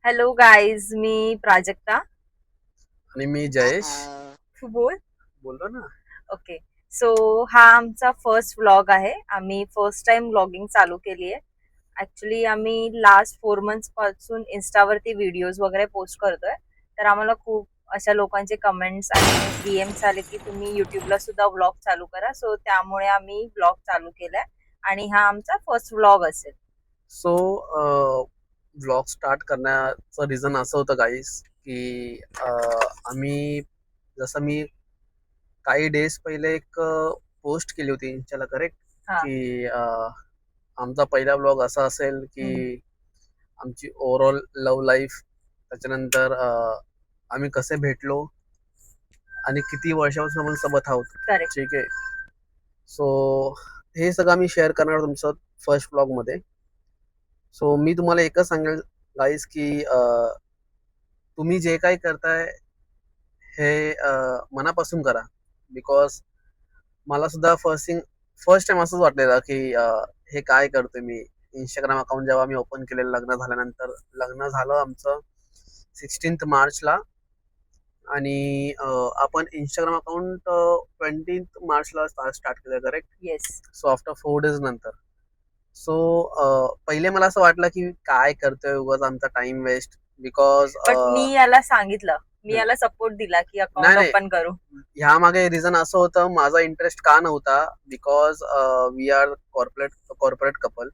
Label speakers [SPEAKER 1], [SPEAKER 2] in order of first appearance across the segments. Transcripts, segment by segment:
[SPEAKER 1] Hello guys, मी प्राजक्ता.
[SPEAKER 2] आणि मी जयेश.
[SPEAKER 1] तू बोल.
[SPEAKER 2] बोललो ना.
[SPEAKER 1] ओके. सो हा आमचा फर्स्ट व्लॉग आहे. आम्ही फर्स्ट टाइम व्लॉगिंग चालू केली आहे. ऍक्च्युली आम्ही लास्ट 4 मंथ्स पासून इन्स्टावरती व्हिडिओज वगैरे पोस्ट करतोय. तर आम्हाला खूप अशा लोकांचे कमेंट्स आणि डीएम्स आले की तुम्ही युट्यूबला सुद्धा व्लॉग चालू करा. सो त्यामुळे आम्ही व्लॉग चालू केलाय आणि हा आमचा फर्स्ट व्लॉग असेल.
[SPEAKER 2] सो व्लॉग स्टार्ट करण्याचं रिझन असं होतं गाईस की आम्ही जसं मी काही डेज पहिले एक पोस्ट केली होती इंस्टाला, करेक्ट?
[SPEAKER 1] हा.
[SPEAKER 2] की आमचा पहिला व्लॉग असा असेल की आमची ओव्हरऑल लव्ह लाईफ, त्याच्यानंतर आम्ही कसे भेटलो आणि किती वर्षापासून आपण सोबत आहोत.
[SPEAKER 1] करेक्ट.
[SPEAKER 2] ठीक आहे. सो हे सगळं आम्ही शेअर करणार तुमचं फर्स्ट व्लॉग मध्ये. सो मी तुम्हाला एकच सांगेल गाईज की तुम्ही जे काही करताय हे मनापासून करा. बिकॉज मला सुद्धा फर्स्ट टाइम असंच वाटलेलं की हे काय करतोय मी. इंस्टाग्राम अकाउंट जेव्हा मी ओपन केलेलं लग्न झाल्यानंतर, लग्न झालं आमचं 16 मार्चला. आणि आपण इंस्टाग्राम अकाउंट 20 मार्चला स्टार्ट केलं, correct?
[SPEAKER 1] Yes.
[SPEAKER 2] So after 4 days नंतर. सो पहिले मला असं वाटलं की काय करतोय उगाच आमचा टाइम वेस्ट. बिकॉज
[SPEAKER 1] बट मी याला सांगितलं, मी याला सपोर्ट दिला की
[SPEAKER 2] नाही
[SPEAKER 1] अकाउंट
[SPEAKER 2] नाही,
[SPEAKER 1] ओपन करू.
[SPEAKER 2] ह्या मागे रिझन असं होतं, माझा इंटरेस्ट का नव्हता. Because we are corporate couple.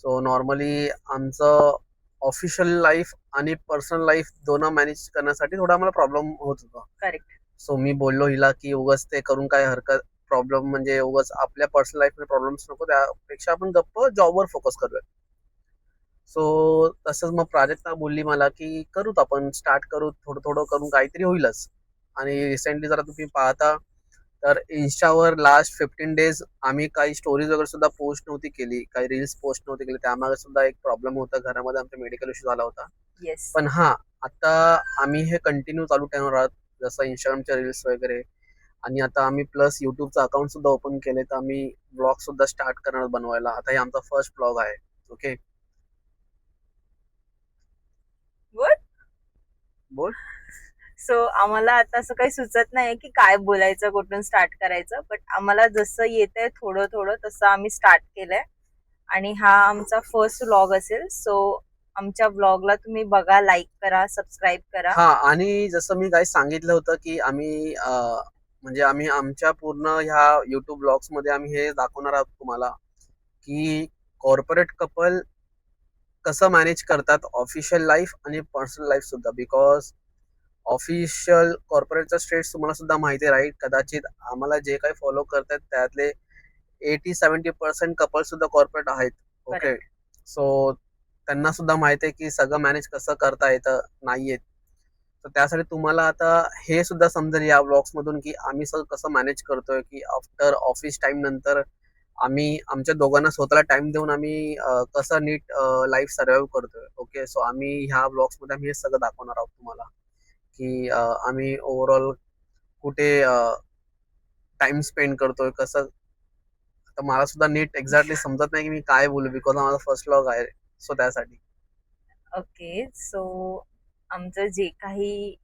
[SPEAKER 2] So normally आमचं ऑफिशियल लाईफ आणि पर्सनल लाईफ दोनं मॅनेज करण्यासाठी थोडा आम्हाला प्रॉब्लेम होत होता.
[SPEAKER 1] करेक्ट.
[SPEAKER 2] सो मी बोललो हिला की उगाच ते करून काय हरकत, प्रॉब्लेम म्हणजे उगाच आपल्या पर्सनल लाईफमध्ये प्रॉब्लेम्स नको, त्यापेक्षा आपण गप्प जॉबवर फोकस करूया. सो तसंच मग प्राजक्ता बोलली मला की करूत, आपण स्टार्ट करू, थोडं थोडं करून काहीतरी होईलच. आणि रिसेंटली जरा तुम्ही पाहता तर इन्स्टावर लास्ट 15 डेज आम्ही काही स्टोरीज वगैरे सुद्धा पोस्ट नव्हती केली, काही रील्स पोस्ट नव्हती केली. त्यामागे सुद्धा एक प्रॉब्लेम होता, घरामध्ये आमचा मेडिकल इश्यू झाला होता.
[SPEAKER 1] येस.
[SPEAKER 2] पण हा, आता आम्ही हे कंटिन्यू चालू ठेवणार आहोत, जसं इंस्टाग्रामच्या रील्स वगैरे. आणि आता आम्ही प्लस युट्यूबचं अकाउंट सुद्धा ओपन केले, तर आम्ही ब्लॉग सुद्धा स्टार्ट करणार बनवायला. आता हे आमचा फर्स्ट ब्लॉग आहे. Okay,
[SPEAKER 1] good.
[SPEAKER 2] बोल.
[SPEAKER 1] सो आम्हाला आता असं काही सुचत नाही की काय बोलायचं, कुठून स्टार्ट करायचं. बट आम्हाला जसं येतंय थोडं थोडं तसं आम्ही स्टार्ट केलंय. आणि हा आमचा फर्स्ट व्लॉग असेल. सो आमच्या व्लॉगला तुम्ही बघा, लाईक करा, सबस्क्राईब करा.
[SPEAKER 2] हा, आणि जसं मी काही सांगितलं होतं की आम्ही म्हणजे आम्ही आमच्या पूर्ण ह्या युट्यूब ब्लॉग्स मध्ये आम्ही हे दाखवणार आहोत तुम्हाला की कॉर्पोरेट कपल कसं मॅनेज करतात ऑफिशियल लाईफ आणि पर्सनल लाईफ सुद्धा. बिकॉज ऑफिशियल कॉर्पोरेटचा स्ट्रेस तुम्हाला सुद्धा माहिती आहे, राईट? कदाचित आम्हाला जे काही फॉलो करतात त्यातले 80-70% कपल सुद्धा कॉर्पोरेट आहेत. ओके.
[SPEAKER 1] करेक्ट.
[SPEAKER 2] सो त्यांना सुद्धा माहिती आहे की सगळं मॅनेज कसं करता येतं, नाही येत. तर त्यासाठी तुम्हाला आता हे सुद्धा समजेल या ब्लॉग्स मधून की आम्ही सगळं कसं मॅनेज करतोय, की आफ्टर ऑफिस टाइम नंतर आम्ही आमच्या दोघांना स्वतःला टाइम देऊन आम्ही कसं नीट लाईफ सर्व्हाइव्ह करतोय. ओके. सो आम्ही ह्या ब्लॉग्स मध्ये आम्ही हे सगळं दाखवणार आहोत तुम्हाला की आम्ही ओव्हरऑल कुठे टाइम स्पेंड करतोय, कसं. आता मला सुद्धा नीट एक्झॅक्टली समजत नाही की मी काय बोलू, बिकॉज माझा फर्स्ट व्लॉग आहे. सो त्यासाठी.
[SPEAKER 1] ओके. सो आमचं जे काही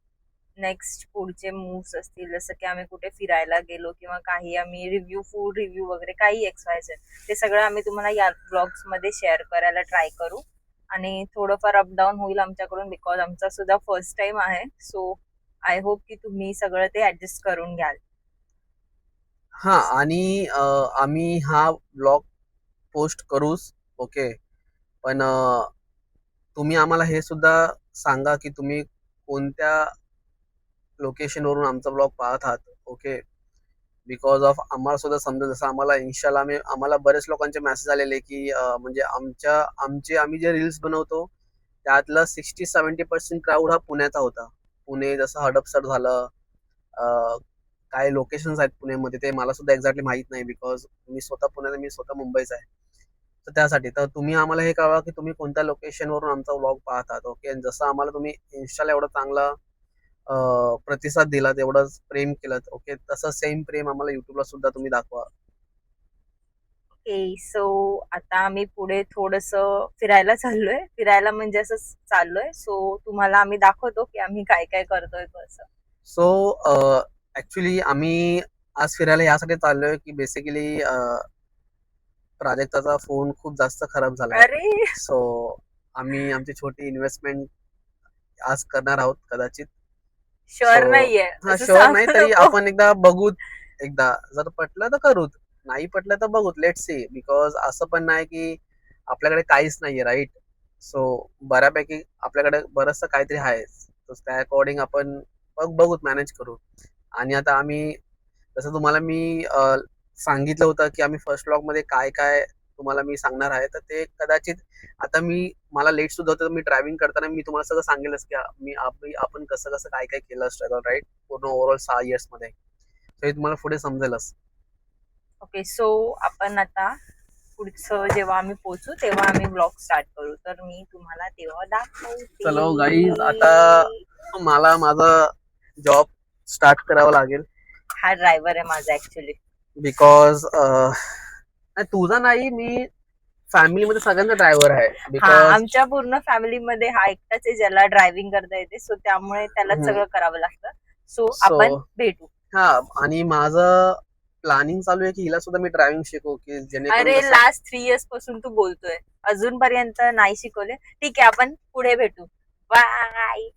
[SPEAKER 1] नेक्स्ट पुढचे मूव्स असतील, जसं की आम्ही कुठे फिरायला गेलो किंवा काही आम्ही रिव्ह्यू, फूड रिव्ह्यू वगैरे काही XYZ, ते सगळं आम्ही तुम्हाला या ब्लॉग्स मध्ये शेअर करायला ट्राय करू. आणि थोडंफार अपडाऊन होईल आमच्याकडून, बिकॉज आमचा सुद्धा फर्स्ट टाइम आहे. सो आय होप की तुम्ही सगळं ते ऍडजस्ट करून घ्याल.
[SPEAKER 2] हा, आणि आम्ही हा ब्लॉग पोस्ट करूच. ओके. पण तुम्ही आम्हाला हे सुद्धा सांगा की तुम्ही कोणत्या लोकेशनवरून आमचा ब्लॉग पाहत आहात. ओके. बिकॉज ऑफ आम्हाला सुद्धा समजा, जसं आम्हाला इन्स्टाला आम्हाला बरेच लोकांचे मेसेज आलेले की म्हणजे आम्ही जे रील्स बनवतो त्यातलं 60-70% क्राऊड हा पुण्याचा होता. पुणे, जसं हडपसर झालं, काय लोकेशन्स आहेत पुण्यामध्ये ते मला सुद्धा एक्झॅक्टली माहित नाही, बिकॉज मी स्वतः पुण्याचा, मी स्वतः मुंबईचा आहे. तर त्यासाठी तर तुम्ही आम्हाला हे कळवा की तुम्ही कोणत्या लोकेशनवरून आमचा व्लॉग पाहतात. ओके. आणि जसं आम्हाला तुम्ही इन्स्टाला एवढा चांगला प्रतिसाद दिला, तेवढंच प्रेम केलं, ओके, तसं सेम प्रेम आम्हाला युट्यूबला सुद्धा तुम्ही दाखवा.
[SPEAKER 1] ओके, सो आता आम्ही पुढे थोडस फिरायला चाललोय. फिरायला म्हणजे असं चाललोय. सो तुम्हाला आम्ही दाखवतो की आम्ही काय काय करतोय कसं.
[SPEAKER 2] सो ऍक्च्युली आम्ही आज फिरायला यासाठी चाललोय की बेसिकली प्राजक्ताचा फोन खूप जास्त खराब झालाय.
[SPEAKER 1] अरे
[SPEAKER 2] सो आम्ही आमची छोटी इन्व्हेस्टमेंट आज करणार आहोत कदाचित. सो
[SPEAKER 1] शुअर नाहीये
[SPEAKER 2] हा
[SPEAKER 1] असं
[SPEAKER 2] शुअर नाही
[SPEAKER 1] सांगू
[SPEAKER 2] तरी
[SPEAKER 1] नको.
[SPEAKER 2] आपण एकदा बघूत. एकदा जर पटलं तर करूत, नाही पटलं तर बघूत. Let see. बिकॉज असं पण नाही की आपल्याकडे काहीच नाहीये, राईट? सो बऱ्यापैकी आपल्याकडे बरचसं काहीतरी आहे. तर त्या अकॉर्डिंग आपण बघूत, मॅनेज करू. आणि आता आम्ही जसं तुम्हाला मी सांगितलं होतं की आम्ही फर्स्ट ब्लॉग मध्ये काय काय तुम्हाला मी सांगणार आहे, तर ते कदाचित आता मला लेट सुद्धा होतं. मी ड्रायव्हिंग करताना मी तुम्हाला सगळं सांगेलच की आपण कसं कसं काय काय केलं स्ट्रगल, राईट? पूर्ण ओव्हरऑल 6 इयर्स मध्ये. तर हे तुम्हाला पुढे समजेलच.
[SPEAKER 1] ओके, सो आपण आता पुढचं जेव्हा आम्ही पोहोचू तेव्हा आम्ही ब्लॉग स्टार्ट करू. तर मी तुम्हाला तेव्हा
[SPEAKER 2] चलो गाईज, आता
[SPEAKER 1] दाखवते.
[SPEAKER 2] मला माझा जॉब स्टार्ट करावा लागेल.
[SPEAKER 1] हा ड्रायव्हर आहे माझा ऍक्च्युली.
[SPEAKER 2] बिकॉज तुझा नाही, मी फॅमिलीमध्ये सगळ्यांचा ड्रायव्हर आहे.
[SPEAKER 1] हा,
[SPEAKER 2] बिकॉज
[SPEAKER 1] आमच्या पूर्ण फॅमिलीमध्ये हा एकटाच आहे ज्याला ड्रायव्हिंग करता येते. सो त्यामुळे त्यालाच सगळं करावं लागतं. सो
[SPEAKER 2] सो
[SPEAKER 1] आपण भेटू.
[SPEAKER 2] हा, आणि माझं प्लॅनिंग चालू आहे की हिला सुद्धा मी ड्रायव्हिंग शिकवू, की जेणेकरून
[SPEAKER 1] अरे
[SPEAKER 2] कसं
[SPEAKER 1] लास्ट 3 इयर्स पासून तू बोलतोय, अजूनपर्यंत नाही शिकवले. ठीक आहे, आपण पुढे भेटू. बाय.